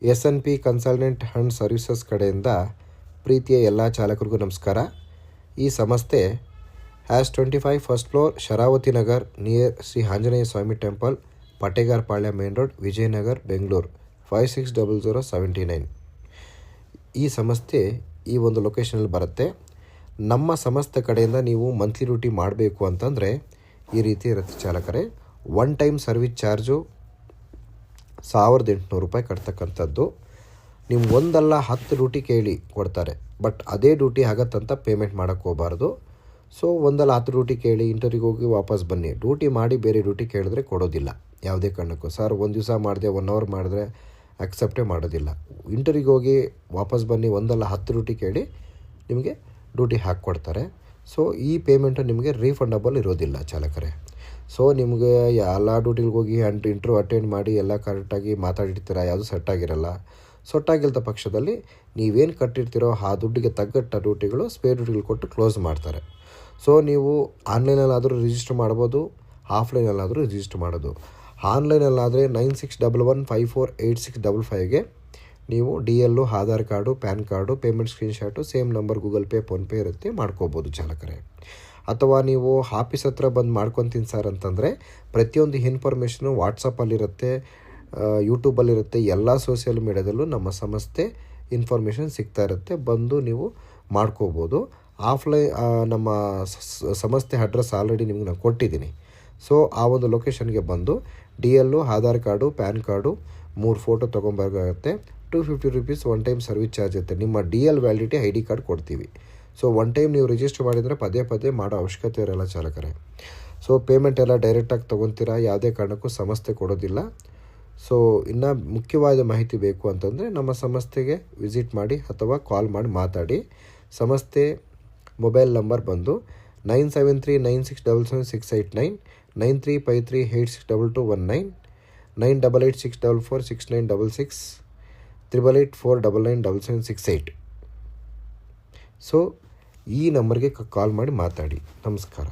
SNP consultant and services ಕಡೆಯಿಂದ ಪ್ರೀತಿಯ ಎಲ್ಲ ಚಾಲಕರಿಗೂ ನಮಸ್ಕಾರ. ಈ ಸಂಸ್ಥೆ #25 first floor Sharavathi Nagar near Shri Anjaneya Swamy temple, Pategar Palya main road, Vijayanagar, Bengaluru 560079. ಈ ಸಂಸ್ಥೆ ಈ ಒಂದು ಲೊಕೇಶನಲ್ಲಿ ಬರುತ್ತೆ. ನಮ್ಮ ಸಂಸ್ಥೆ ಕಡೆಯಿಂದ ನೀವು ಮಂತ್ಲಿ ಡ್ಯೂಟಿ ಮಾಡಬೇಕು ಅಂತಂದರೆ ಈ ರೀತಿ ಇರುತ್ತೆ ಚಾಲಕರೇ. ಒನ್ ಟೈಮ್ ಸರ್ವಿಸ್ ಚಾರ್ಜು 1800 ರೂಪಾಯಿ ಕಟ್ತಕ್ಕಂಥದ್ದು. ನೀವು ಒಂದಲ್ಲ 10 ಡ್ಯೂಟಿ ಕೇಳಿ ಕೊಡ್ತಾರೆ, ಬಟ್ ಅದೇ ಡ್ಯೂಟಿ ಆಗತ್ತಂತ ಪೇಮೆಂಟ್ ಮಾಡೋಕ್ಕೆ ಹೋಗಬಾರ್ದು. ಸೊ ಒಂದಲ್ಲ 10 ಡ್ಯೂಟಿ ಕೇಳಿ ಇಂಟರ್ವ್ಯೂಗೆ ಹೋಗಿ ವಾಪಸ್ ಬನ್ನಿ. ಡ್ಯೂಟಿ ಮಾಡಿ ಬೇರೆ ಡ್ಯೂಟಿ ಕೇಳಿದ್ರೆ ಕೊಡೋದಿಲ್ಲ ಯಾವುದೇ ಕಾರಣಕ್ಕೂ. ಸರ್ ಒಂದು ದಿವಸ ಮಾಡಿದೆ 1 ಅವರ್ ಮಾಡಿದ್ರೆ ಅಕ್ಸೆಪ್ಟೇ ಮಾಡೋದಿಲ್ಲ. ಇಂಟರ್ವ್ಯೂಗೆ ಹೋಗಿ ವಾಪಸ್ ಬನ್ನಿ, ಒಂದಲ್ಲ 10 ಡ್ಯೂಟಿ ಕೇಳಿ ನಿಮಗೆ ಡ್ಯೂಟಿ ಹಾಕ್ಕೊಡ್ತಾರೆ. ಸೊ ಈ ಪೇಮೆಂಟು ನಿಮಗೆ ರೀಫಂಡಬಲ್ ಇರೋದಿಲ್ಲ ಚಾಲಕರೇ. ಸೊ ನಿಮಗೆ ಎಲ್ಲ ಡ್ಯೂಟಿಗೆ ಹೋಗಿ ಇಂಟರ್ವ್ಯೂ ಅಟೆಂಡ್ ಮಾಡಿ ಎಲ್ಲ ಕರೆಕ್ಟಾಗಿ ಮಾತಾಡಿರ್ತೀರ, ಯಾವುದು ಸೆಟ್ ಆಗಿರಲ್ಲ. ಸೊಟ್ಟಾಗಿಲ್ದ ಪಕ್ಷದಲ್ಲಿ ನೀವೇನು ಕಟ್ಟಿರ್ತೀರೋ ಆ ದುಡ್ಡಿಗೆ ತಗ್ಗಟ್ಟ ಡ್ಯೂಟಿಗಳು ಸ್ಪೇರ್ ಡ್ಯೂಟಿಗಳು ಕೊಟ್ಟು ಕ್ಲೋಸ್ ಮಾಡ್ತಾರೆ. ಸೊ ನೀವು ಆನ್ಲೈನಲ್ಲಾದರೂ ರಿಜಿಸ್ಟರ್ ಮಾಡ್ಬೋದು, ಆಫ್ಲೈನಲ್ಲಾದರೂ ರಿಜಿಸ್ಟರ್ ಮಾಡೋದು. ಆನ್ಲೈನಲ್ಲಾದರೆ 9611548655ಗೆ ನೀವು DL, Aadhaar card, PAN card, payment screenshot, same number Google pay, PhonePe ಇರುತ್ತೆ, ಮಾಡ್ಕೋಬೋದು ಚಾಲಕರೇ. ಅಥವಾ ನೀವು ಆಫೀಸ್ ಹತ್ರ ಬಂದು ಮಾಡ್ಕೊತೀನಿ ಸರ್ ಅಂತಂದರೆ ಪ್ರತಿಯೊಂದು ಇನ್ಫಾರ್ಮೇಷನು ವಾಟ್ಸಪ್ಪಲ್ಲಿರುತ್ತೆ, ಯೂಟ್ಯೂಬಲ್ಲಿರುತ್ತೆ, ಎಲ್ಲ ಸೋಷಿಯಲ್ ಮೀಡ್ಯಾದಲ್ಲೂ ನಮ್ಮ ಸಂಸ್ಥೆ ಇನ್ಫಾರ್ಮೇಷನ್ ಸಿಗ್ತಾ ಇರುತ್ತೆ. ಬಂದು ನೀವು ಮಾಡ್ಕೋಬೋದು. ಆಫ್ಲೈನ್ ನಮ್ಮ ಸಂಸ್ಥೆ ಅಡ್ರೆಸ್ ಆಲ್ರೆಡಿ ನಿಮಗೆ ನಾನು ಕೊಟ್ಟಿದ್ದೀನಿ. ಸೊ ಆ ಒಂದು ಲೊಕೇಶನ್ಗೆ ಬಂದು DL, Aadhaar card, PAN card 3 photo ತೊಗೊಂಬರ್ಬೇಕಾಗತ್ತೆ. 250 rupees one time service charge ಇರುತ್ತೆ. ನಿಮ್ಮ DL ವ್ಯಾಲಿಡಿಟಿ ID ಕಾರ್ಡ್ ಕೊಡ್ತೀವಿ. ಸೊ ಒನ್ ಟೈಮ್ ನೀವು ರಿಜಿಸ್ಟರ್ ಮಾಡಿದರೆ ಪದೇ ಪದೇ ಮಾಡೋ ಅವಶ್ಯಕತೆ ಇರೋಲ್ಲ ಚಾಲಕರೇ. ಸೊ ಪೇಮೆಂಟ್ ಎಲ್ಲ ಡೈರೆಕ್ಟಾಗಿ ತೊಗೊತೀರಾ, ಯಾವುದೇ ಕಾರಣಕ್ಕೂ ಸಂಸ್ಥೆ ಕೊಡೋದಿಲ್ಲ. ಸೊ ಇನ್ನು ಮುಖ್ಯವಾದ ಮಾಹಿತಿ ಬೇಕು ಅಂತಂದರೆ ನಮ್ಮ ಸಂಸ್ಥೆಗೆ ವಿಸಿಟ್ ಮಾಡಿ ಅಥವಾ ಕಾಲ್ ಮಾಡಿ ಮಾತಾಡಿ. ಸಂಸ್ಥೆ ಮೊಬೈಲ್ ನಂಬರ್ ಬಂದು 9739677689, 9353862219, 9886446966, 8884997768. ಸೊ ಈ ನಂಬರ್ಗೆ ಕಾಲ್ ಮಾಡಿ ಮಾತಾಡಿ. ನಮಸ್ಕಾರ.